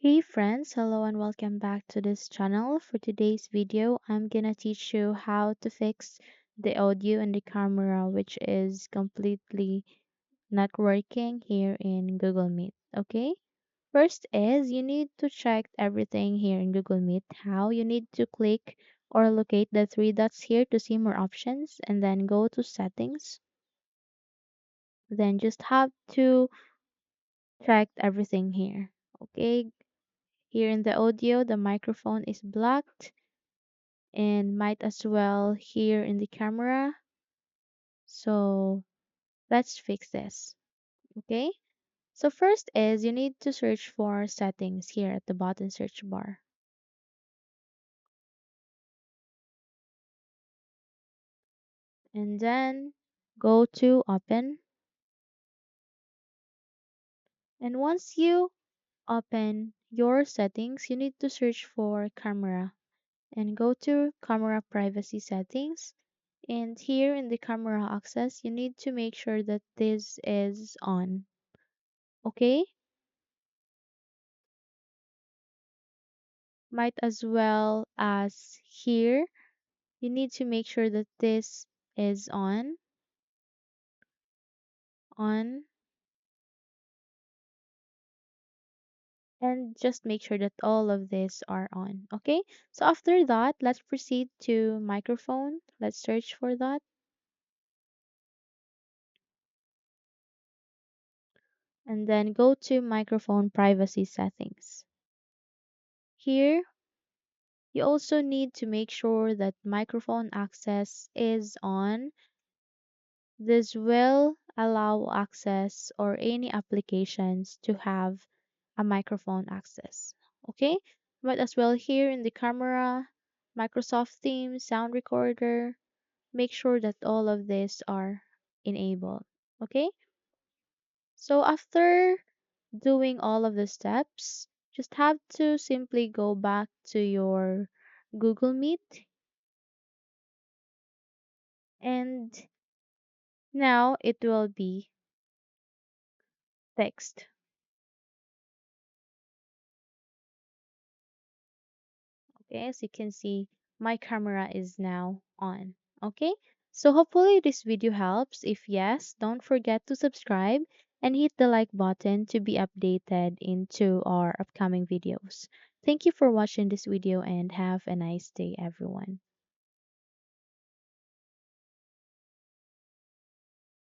Hey friends, hello and welcome back to this channel. For today's video, I'm gonna teach you how to fix the audio and the camera which is completely not working here in Google Meet. Okay? First is you need to check everything here in Google Meet. How you need to click or locate the three dots here to see more options and then go to settings. Then just have to check everything here. Okay? Here in the audio, the microphone is blocked and might as well here in the camera. So let's fix this. Okay. So first is you need to search for settings here at the bottom search bar. And then go to open. And once you open your settings, you need to search for camera and go to camera privacy settings. And here in the camera access, you need to make sure that this is on. Okay? Might as well as here, you need to make sure that this is on, and just make sure that all of these are on. Okay? So after that, let's proceed to microphone. Let's search for that. And then go to microphone privacy settings. Here, you also need to make sure that microphone access is on. This will allow access or any applications to have a microphone access. Okay, but as well here in the camera, Microsoft Teams, sound recorder, make sure that all of these are enabled. Okay, so after doing all of the steps, just have to simply go back to your Google Meet and now it will be fixed. Okay, as you can see, my camera is now on. Okay, so hopefully this video helps. If yes, don't forget to subscribe and hit the like button to be updated into our upcoming videos. Thank you for watching this video and have a nice day, everyone.